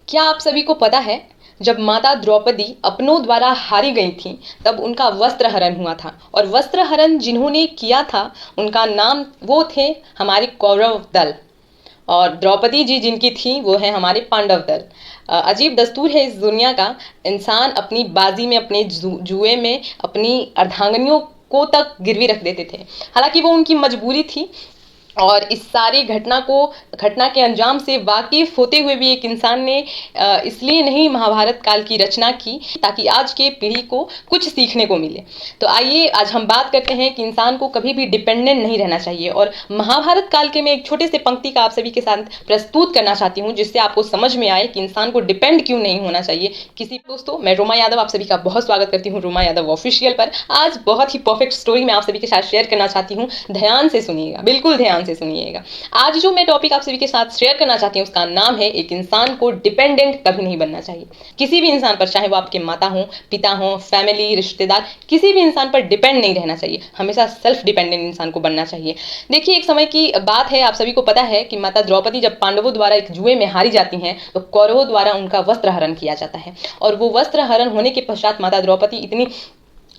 क्या आप सभी को पता है, जब माता द्रौपदी अपनों द्वारा हारी गई थीं, तब उनका वस्त्र हरण हुआ था। और वस्त्र हरण जिन्होंने किया था, उनका नाम वो थे हमारे कौरव दल। और द्रौपदी जी जिनकी थी वो है हमारे पांडव दल। अजीब दस्तूर है इस दुनिया का। इंसान अपनी बाजी में, अपने जुए में अपनी अर्धांगनियों को तक गिरवी रख देते थे। हालांकि वो उनकी मजबूरी थी। और इस सारी घटना के अंजाम से वाकिफ होते हुए भी एक इंसान ने इसलिए नहीं महाभारत काल की रचना की ताकि आज के पीढ़ी को कुछ सीखने को मिले। तो आइए आज हम बात करते हैं कि इंसान को कभी भी डिपेंडेंट नहीं रहना चाहिए। और महाभारत काल के मैं एक छोटे से पंक्ति का आप सभी के साथ प्रस्तुत करना चाहती हूँ, जिससे आपको समझ में आए कि इंसान को डिपेंड क्यों नहीं होना चाहिए किसी। दोस्तों, मैं रोमा यादव आप सभी का बहुत स्वागत करती हूँ रोमा यादव ऑफिशियल पर। आज बहुत ही परफेक्ट स्टोरी मैं आप सभी के साथ शेयर करना चाहती हूँ। ध्यान से सुनिएगा, बिल्कुल ध्यान से सुनिएगा। आज जो मैं टॉपिक आप सभी के साथ शेयर करना चाहती हूँ उसका नाम है, एक इंसान को डिपेंडेंट कभी नहीं बनना चाहिए। किसी भी इंसान पर, चाहे वो आपके माता हो, पिता हो, फैमिली, रिश्तेदार, किसी भी इंसान पर डिपेंड नहीं रहना चाहिए। हमेशा सेल्फ डिपेंडेंट इंसान को बनना चाहिए। देखिए, एक समय की बात है, आप सभी को पता है कि माता द्रौपदी जब पांडवों द्वारा एक जुए में हारी जाती हैं, तो कौरवों द्वारा उनका वस्त्र हरण किया जाता है। और वो वस्त्र हरण होने के पश्चात माता द्रौपदी इतनी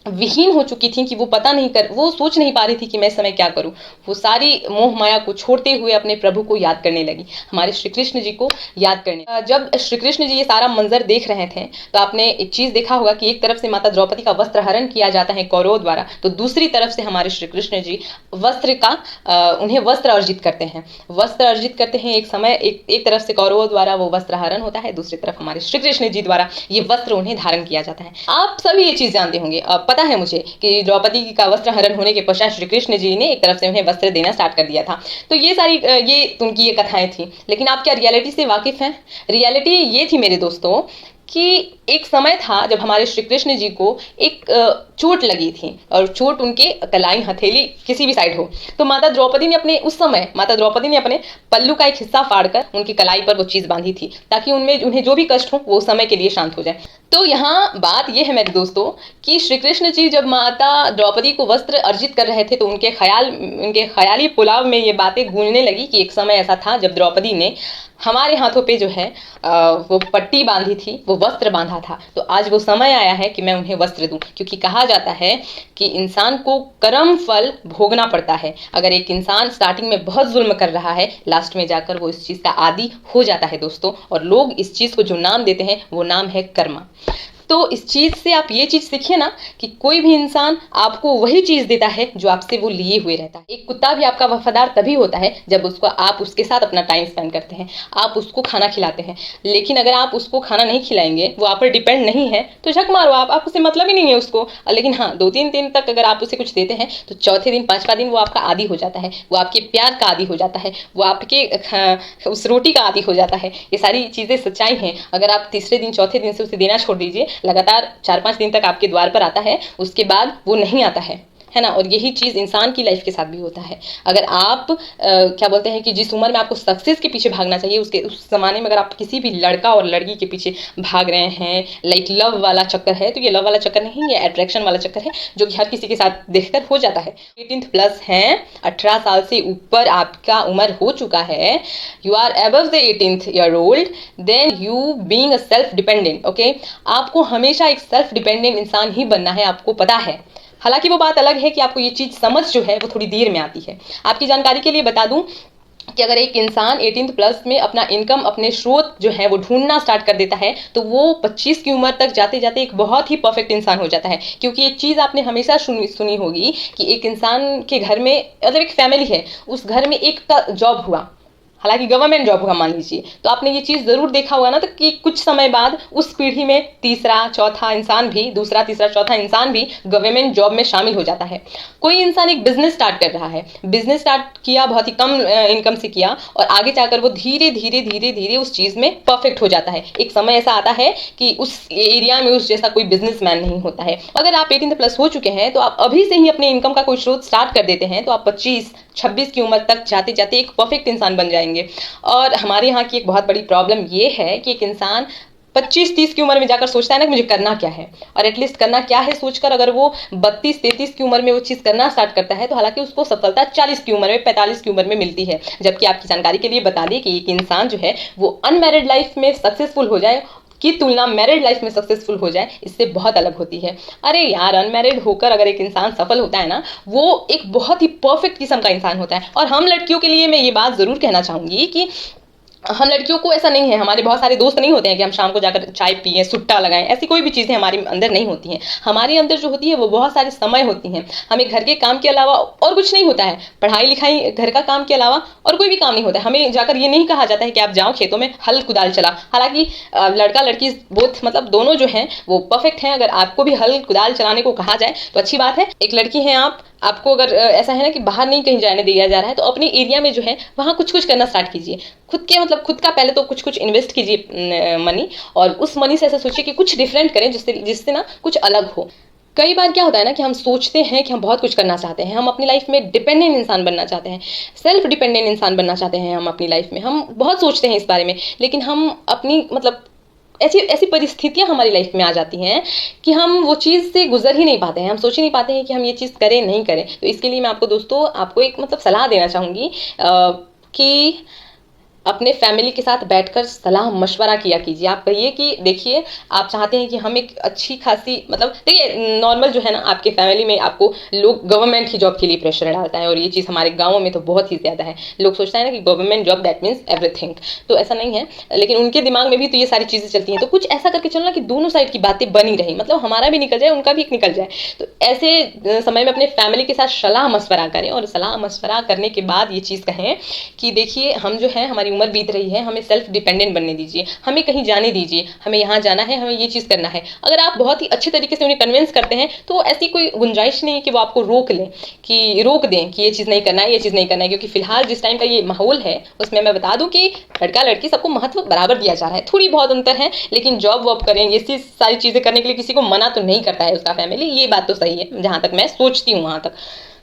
विहीन हो चुकी थी कि वो सोच नहीं पा रही थी कि मैं इस समय क्या करूं। वो सारी मोह माया को छोड़ते हुए अपने प्रभु को याद करने लगी, हमारे श्री कृष्ण जी को याद करने। जब श्री कृष्ण जी ये सारा मंजर देख रहे थे, तो आपने एक चीज देखा होगा कि एक तरफ से माता द्रौपदी का वस्त्र हरण किया जाता है कौरवों द्वारा, तो दूसरी तरफ से हमारे श्री कृष्ण जी उन्हें वस्त्र अर्जित करते हैं। वस्त्र अर्जित करते हैं। एक तरफ से कौरवों द्वारा वो वस्त्र हरण होता है, दूसरी तरफ हमारे श्री कृष्ण जी द्वारा ये वस्त्र उन्हें धारण किया जाता है। आप सभी ये चीज जानते होंगे। पता है मुझे कि द्रौपदी का वस्त्र हरण होने के पश्चात श्री कृष्ण जी ने एक तरफ से उन्हें वस्त्र देना स्टार्ट कर दिया था। तो ये उनकी ये कथाएं थी। लेकिन आप क्या रियलिटी से वाकिफ हैं? रियलिटी ये थी मेरे दोस्तों कि एक समय था जब हमारे श्री कृष्ण जी को एक चोट लगी थी, और चोट उनके कलाई, हथेली, किसी भी साइड हो। तो माता द्रौपदी ने अपने पल्लू का एक हिस्सा फाड़कर उनकी कलाई पर वो चीज बांधी थी, ताकि उन्हें जो भी कष्ट हो वो समय के लिए शांत हो जाए। तो यहाँ बात यह है मेरे दोस्तों कि श्री कृष्ण जी जब माता द्रौपदी को वस्त्र अर्जित कर रहे थे, तो उनके ख्याली पुलाव में ये बातें गूंजने लगी कि एक समय ऐसा था जब द्रौपदी ने हमारे हाथों पे जो है वो पट्टी बांधी थी, वो वस्त्र बांधा था। तो आज वो समय आया है कि मैं उन्हें वस्त्र दूं, क्योंकि कहा जाता है कि इंसान को कर्म फल भोगना पड़ता है। अगर एक इंसान स्टार्टिंग में बहुत जुल्म कर रहा है, लास्ट में जाकर वो इस चीज का आदी हो जाता है दोस्तों। और लोग इस चीज को जो नाम देते हैं वो नाम है कर्मा। तो इस चीज से आप ये चीज सीखिए ना कि कोई भी इंसान आपको वही चीज देता है जो आपसे वो लिए हुए रहता है। एक कुत्ता भी आपका वफादार तभी होता है जब आप उसके साथ अपना टाइम स्पेंड करते हैं, आप उसको खाना खिलाते हैं। लेकिन अगर आप उसको खाना नहीं खिलाएंगे, वो आप पर डिपेंड नहीं है, तो झक मारो, आप उससे मतलब ही नहीं है उसको। लेकिन हाँ, 2-3 दिन तक अगर आप उसे कुछ देते हैं, तो चौथे दिन, 5वां दिन वो आपका आदी हो जाता है, वो आपके प्यार का आदी हो जाता है, वो आपके उस रोटी का आदी हो जाता है। ये सारी चीजें सच्चाई हैं। अगर आप तीसरे दिन, चौथे दिन से उसे देना छोड़ दीजिए, लगातार 4-5 दिन तक आपके द्वार पर आता है, उसके बाद वो नहीं आता है ना। और यही चीज इंसान की लाइफ के साथ भी होता है। अगर आप क्या बोलते हैं कि जिस उम्र में आपको सक्सेस के पीछे भागना चाहिए, उस जमाने में अगर आप किसी भी लड़का और लड़की के पीछे भाग रहे हैं, लाइक लव वाला चक्कर है, तो ये लव वाला चक्कर नहीं, ये अट्रैक्शन वाला चक्कर है, जो कि हर किसी के साथ देखकर हो जाता है। 18+ हैं, 18 साल से ऊपर आपका उम्र हो चुका है, you are above the 18th year old, then you being a self dependent. Okay, आपको हमेशा एक सेल्फ डिपेंडेंट इंसान ही बनना है, आपको पता है। हालांकि वो बात अलग है कि आपको ये चीज समझ जो है वो थोड़ी देर में आती है। आपकी जानकारी के लिए बता दूं कि अगर एक इंसान 18+ में अपना इनकम, अपने स्रोत जो है वो ढूंढना स्टार्ट कर देता है, तो वो 25 की उम्र तक जाते जाते एक बहुत ही परफेक्ट इंसान हो जाता है। क्योंकि एक चीज आपने हमेशा सुनी होगी कि एक इंसान के घर में, अगर एक फैमिली है, उस घर में एक का जॉब हुआ, हालांकि गवर्नमेंट जॉब का मान लीजिए, तो आपने ये चीज जरूर देखा होगा ना, तो कि कुछ समय बाद उस पीढ़ी में दूसरा तीसरा चौथा इंसान भी गवर्नमेंट जॉब में शामिल हो जाता है। कोई इंसान एक बिजनेस स्टार्ट कर रहा है, बिजनेस स्टार्ट किया, बहुत ही कम इनकम से किया, और आगे जाकर वो धीरे धीरे उस चीज में परफेक्ट हो जाता है। एक समय ऐसा आता है कि उस एरिया में उस जैसा कोई बिजनेसमैन नहीं होता है। अगर आप 18+ हो चुके हैं, तो आप अभी से ही अपने इनकम का कोई स्रोत स्टार्ट कर देते हैं, तो आप 25-26 की उम्र तक जाते जाते एक परफेक्ट इंसान बन जाएंगे। और हमारे यहाँ की एक बहुत बड़ी प्रॉब्लम ये है कि एक इंसान 25-30 की उम्र में जाकर सोचता है ना कि मुझे करना क्या है, और एटलीस्ट करना क्या है सोचकर अगर वो 32-33 की उम्र में वो चीज़ करना स्टार्ट करता है, तो हालांकि उसको सफलता 40 की उम्र में, 45 की उम्र में मिलती है। जबकि आपकी जानकारी के लिए बता दें कि एक इंसान जो है वो अनमैरिड लाइफ में सक्सेसफुल हो जाए की तुलना मैरिड लाइफ में सक्सेसफुल हो जाए, इससे बहुत अलग होती है। अरे यार, अनमैरिड होकर अगर एक इंसान सफल होता है ना, वो एक बहुत ही परफेक्ट किस्म का इंसान होता है। और हम लड़कियों के लिए मैं ये बात जरूर कहना चाहूंगी कि हम लड़कियों को ऐसा नहीं है, हमारे बहुत सारे दोस्त नहीं होते हैं कि हम शाम को जाकर चाय पिए, सुट्टा लगाएं, ऐसी कोई भी चीज़ें हमारे अंदर नहीं होती हैं। हमारे अंदर जो होती है वो बहुत सारे समय होती हैं। हमें घर के काम के अलावा और कुछ नहीं होता है, पढ़ाई लिखाई घर का काम के अलावा और कोई भी काम नहीं होता है। हमें जाकर ये नहीं कहा जाता है कि आप जाओ खेतों में हल कुदाल चला। हालांकि लड़का लड़की बोथ मतलब दोनों जो हैं वो परफेक्ट हैं। अगर आपको भी हल कुदाल चलाने को कहा जाए तो अच्छी बात है। एक लड़की हैं आपको अगर ऐसा है ना कि बाहर नहीं कहीं जाने दिया जा रहा है, तो अपने एरिया में जो है वहाँ कुछ कुछ करना स्टार्ट कीजिए। खुद के मतलब खुद का पहले तो कुछ कुछ इन्वेस्ट कीजिए मनी, और उस मनी से ऐसा सोचिए कि कुछ डिफरेंट करें जिससे जिससे ना कुछ अलग हो। कई बार क्या होता है ना कि हम सोचते हैं कि हम बहुत कुछ करना चाहते हैं, हम अपनी लाइफ में डिपेंडेंट इंसान बनना चाहते हैं, सेल्फ डिपेंडेंट इंसान बनना चाहते हैं। हम अपनी लाइफ में हम बहुत सोचते हैं इस बारे में, लेकिन हम अपनी मतलब ऐसी ऐसी परिस्थितियां हमारी लाइफ में आ जाती हैं कि हम वो चीज़ से गुजर ही नहीं पाते हैं, हम सोच ही नहीं पाते हैं कि हम ये चीज़ करें नहीं करें। तो इसके लिए मैं आपको दोस्तों आपको एक मतलब सलाह देना चाहूँगी कि अपने फैमिली के साथ बैठकर सलाह मशवरा किया कीजिए। आप कहिए कि देखिए, आप चाहते हैं कि हम एक अच्छी खासी मतलब देखिए नॉर्मल जो है ना, आपके फैमिली में आपको लोग गवर्नमेंट की जॉब के लिए प्रेशर डालता है, और ये चीज़ हमारे गाँवों में तो बहुत ही ज़्यादा है। लोग सोचते हैं ना कि government job that means everything, तो ऐसा नहीं है। लेकिन उनके दिमाग में भी तो ये सारी चीज़ें चलती हैं। तो कुछ ऐसा करके चलना कि दोनों साइड की बातें बनी रही, मतलब हमारा भी निकल जाए, उनका भी निकल जाए। तो ऐसे समय में अपने फैमिली के साथ सलाह मशवरा करें, और सलाह मशवरा करने के बाद ये चीज़ कहें कि देखिए, हम जो है हमारी उम्र बीत रही है, हमें सेल्फ डिपेंडेंट बनने दीजिए, हमें कहीं जाने दीजिए, हमें यहाँ जाना है, हमें ये चीज़ करना है। अगर आप बहुत ही अच्छे तरीके से उन्हें कन्विंस करते हैं तो ऐसी कोई गुंजाइश नहीं है कि वो आपको रोक दें कि ये चीज़ नहीं करना है, ये चीज़ नहीं करना है। क्योंकि फिलहाल जिस टाइम का ये माहौल है उसमें मैं बता दूं कि लड़का लड़की सबको महत्व बराबर दिया जा रहा है। थोड़ी बहुत अंतर है, लेकिन जॉब वॉब करें, ये सारी चीज़ें करने के लिए किसी को मना तो नहीं करता है उसका फैमिली। ये बात तो सही है जहाँ तक मैं सोचती हूँ वहाँ तक।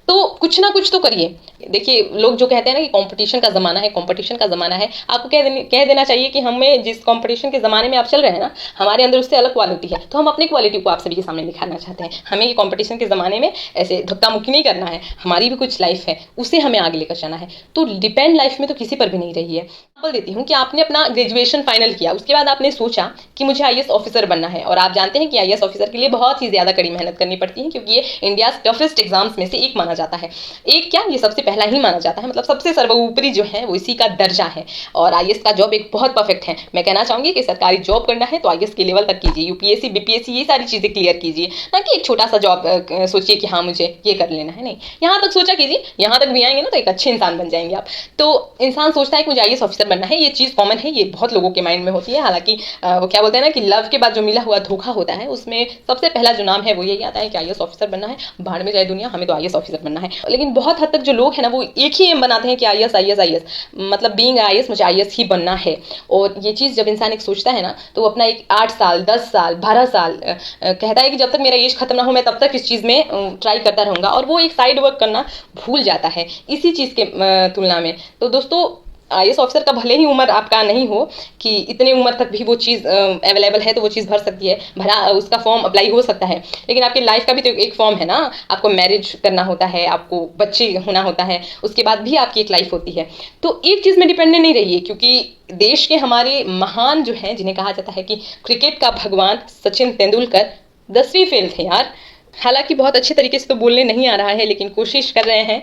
तो कुछ ना कुछ तो करिए। देखिए, लोग जो कहते हैं ना कि कंपटीशन का ज़माना है, कंपटीशन का ज़माना है, आपको कह देना चाहिए कि हमें जिस कंपटीशन के ज़माने में आप चल रहे हैं ना, हमारे अंदर उससे अलग क्वालिटी है, तो हम अपनी क्वालिटी को आप सभी के सामने दिखाना चाहते हैं। हमें ये कंपटीशन के ज़माने में ऐसे धक्का मुक्की नहीं करना है, हमारी भी कुछ लाइफ है, उसे हमें आगे लेकर जाना है। तो डिपेंड लाइफ में तो किसी पर भी नहीं रही है। बोल देती हूँ कि आपने अपना ग्रेजुएशन फाइनल किया, उसके बाद आपने सोचा कि मुझे आईएएस ऑफिसर बनना है, और आप जानते हैं कि आईएएस ऑफिसर के लिए बहुत ही ज़्यादा कड़ी मेहनत करनी पड़ती है, क्योंकि ये इंडिया टफेस्ट एग्जाम्स में से एक माना जाता है। एक क्या, ये सबसे पहला ही माना जाता है, मतलब सबसे सर्वोपरि जो है वो इसी का दर्जा है। और आईएएस का जॉब एक बहुत परफेक्ट है। मैं कहना चाहूंगी कि सरकारी जॉब करना है तो आईएएस के लेवल तक कीजिए, यूपीएससी बीपीएससी ये सारी चीज़ें क्लियर कीजिए, ना कि एक छोटा सा जॉब सोचिए कि हाँ मुझे ये कर लेना है। नहीं, यहाँ तक सोचा कीजिए, यहाँ तक भी आएंगे ना तो एक अच्छे इंसान बन जाएंगे आप। तो इंसान सोचता है कि मुझे आईएएस ऑफिसर बनना है, ये चीज़ कॉमन है, ये बहुत लोगों के माइंड में होती है। हालांकि वो क्या बोलते हैं ना कि लव के बाद जो मिला हुआ धोखा होता है, उसमें सबसे पहला जो नाम है वो यही आता है कि आईएएस ऑफिसर बनना है, भाड़ में जाए दुनिया, हमें तो आईएएस ऑफिसर बनना है। लेकिन बहुत हद तक जो लोग हैं ना वो एक ही एम बनाते हैं कि आईएएस आईएएस आईएएस, मतलब बीइंग आईएएस मुझे आईएएस ही बनना है। और ये चीज़ जब इंसान एक सोचता है ना, तो वो अपना एक 8 साल 10 साल 12 साल कहता है कि जब तक मेरा एज खत्म ना हो मैं तब तक इस चीज़ में ट्राई करता रहूँगा, और वो एक साइड वर्क करना भूल जाता है इसी चीज़ के तुलना में। तो दोस्तों, आईएएस ऑफिसर का भले ही उम्र आपका नहीं हो कि इतने उम्र तक भी वो चीज़ अवेलेबल है, तो वो चीज़ भर सकती है, भरा उसका फॉर्म अप्लाई हो सकता है। लेकिन आपकी लाइफ का भी तो एक फॉर्म है ना, आपको मैरिज करना होता है, आपको बच्चे होना होता है, उसके बाद भी आपकी एक लाइफ होती है। तो एक चीज़ में डिपेंडेंट नहीं रहिए, क्योंकि देश के हमारे महान जो हैं, जिन्हें कहा जाता है कि क्रिकेट का भगवान सचिन तेंदुलकर 10वीं फेल थे यार। हालांकि बहुत अच्छे तरीके से तो बोलने नहीं आ रहा है, लेकिन कोशिश कर रहे हैं।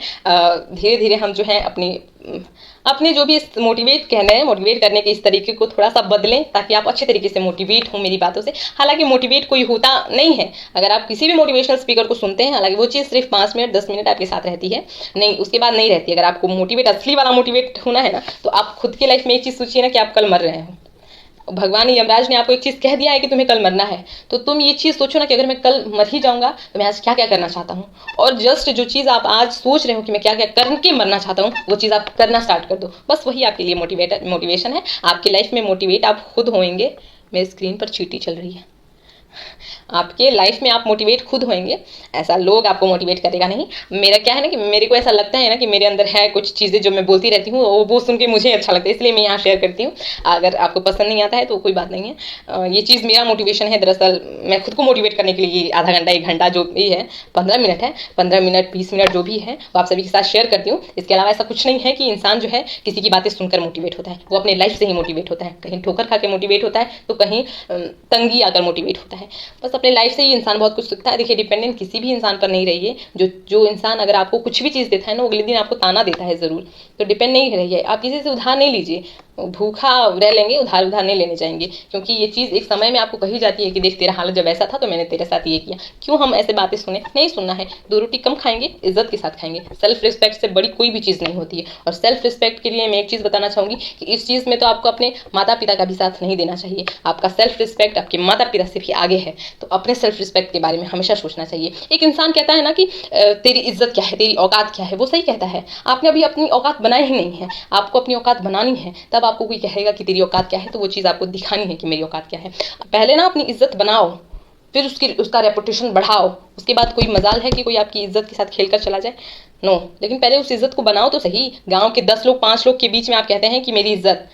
धीरे धीरे हम जो है अपने जो भी मोटिवेट कहना है, मोटिवेट करने के इस तरीके को थोड़ा सा बदलें, ताकि आप अच्छे तरीके से मोटिवेट हो मेरी बातों से। हालांकि मोटिवेट कोई होता नहीं है, अगर आप किसी भी मोटिवेशनल स्पीकर को सुनते हैं, हालांकि वो चीज़ सिर्फ 5 मिनट 10 मिनट आपके साथ रहती है, नहीं उसके बाद नहीं रहती। अगर आपको मोटिवेट असली वाला मोटिवेट होना है ना, तो आप खुद की लाइफ में एक चीज़ सोचिए ना कि आप कल मर रहे हो, भगवान यमराज ने आपको एक चीज़ कह दिया है कि तुम्हें कल मरना है, तो तुम ये चीज़ सोचो ना कि अगर मैं कल मर ही जाऊंगा तो मैं आज क्या क्या करना चाहता हूँ, और जस्ट जो चीज़ आप आज सोच रहे हो कि मैं क्या क्या करके मरना चाहता हूँ, वो चीज़ आप करना स्टार्ट कर दो। बस वही आपके लिए मोटिवेशन है। आपकी लाइफ में मोटिवेट आप खुद होंगे। मेरी स्क्रीन पर चींटी चल रही है। आपके लाइफ में आप मोटिवेट खुद होंगे, ऐसा लोग आपको मोटिवेट करेगा नहीं। मेरा क्या है ना कि मेरे को ऐसा लगता है ना कि मेरे अंदर है कुछ चीज़ें जो मैं बोलती रहती हूँ, वो सुन के मुझे अच्छा लगता है, इसलिए मैं यहाँ शेयर करती हूँ। अगर आपको पसंद नहीं आता है तो कोई बात नहीं है। ये चीज़ मेरा मोटिवेशन है। दरअसल मैं खुद को मोटिवेट करने के लिए आधा घंटा 1 घंटा जो भी है, 15 मिनट है, 15 मिनट 20 मिनट जो भी है वो आप सभी के साथ शेयर करती हूँ। इसके अलावा ऐसा कुछ नहीं है कि इंसान जो है किसी की बातें सुनकर मोटिवेट होता है, वो अपने लाइफ से ही मोटिवेट होता है। कहीं ठोकर खा के मोटिवेट होता है तो कहीं तंगी आकर मोटिवेट होता है। बस अपने लाइफ से ही इंसान बहुत कुछ सीखता है। देखिए, डिपेंडेंट किसी भी इंसान पर नहीं रहिए। जो इंसान अगर आपको कुछ भी चीज़ देता है ना, अगले दिन आपको ताना देता है ज़रूर। तो डिपेंड नहीं रहिए। आप किसी से उधार नहीं लीजिए, भूखा रह लेंगे, उधार नहीं लेने जाएंगे। क्योंकि ये चीज़ एक समय में आपको कही जाती है कि देख तेरा हालत जब ऐसा था तो मैंने तेरे साथ ये किया। क्यों हम ऐसे बातें सुने? नहीं सुनना है। 2 रोटी कम खाएंगे, इज्जत के साथ खाएंगे। सेल्फ रिस्पेक्ट से बड़ी कोई भी चीज़ नहीं होती है। और सेल्फ रिस्पेक्ट के लिए मैं एक चीज़ बताना चाहूँगी कि इस चीज़ में तो आपको अपने माता पिता का भी साथ नहीं देना चाहिए। आपका सेल्फ रिस्पेक्ट आपके माता पिता से भी आगे है, तो अपने सेल्फ रिस्पेक्ट के बारे में हमेशा सोचना चाहिए। एक इंसान कहता है ना कि तेरी इज्जत क्या है, तेरी औकात क्या है, वो सही कहता है। आपने अभी अपनी औकात बनाई ही नहीं है, आपको अपनी औकात बनानी है। तब आपको कोई कहेगा कि तेरी औकात क्या है, तो वो चीज़ आपको दिखानी है कि मेरी औकात क्या है। पहले ना अपनी इज्जत बनाओ, फिर उसका रेपुटेशन बढ़ाओ। उसके बाद कोई मजाल है कि कोई आपकी इज्जत के साथ खेल कर चला जाए? नो। लेकिन पहले उस इज्जत को बनाओ तो सही। गांव के 10 लोग 5 लोग के बीच में आप कहते हैं कि मेरी इज्जत,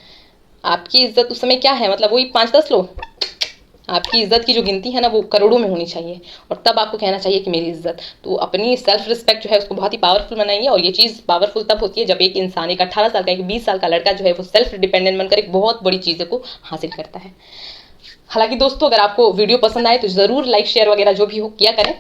आपकी इज्जत उस समय क्या है? मतलब वही 5-10 लोग। आपकी इज्जत की जो गिनती है ना वो करोड़ों में होनी चाहिए, और तब आपको कहना चाहिए कि मेरी इज्जत। तो अपनी सेल्फ रिस्पेक्ट जो है उसको बहुत ही पावरफुल बनाइए। और ये चीज़ पावरफुल तब होती है जब एक इंसान, एक 18 साल का, एक 20 साल का लड़का जो है वो सेल्फ डिपेंडेंट बनकर एक बहुत बड़ी चीज़ों को हासिल करता है। हालांकि दोस्तों, अगर आपको वीडियो पसंद आए तो ज़रूर लाइक शेयर वगैरह जो भी हो किया करें।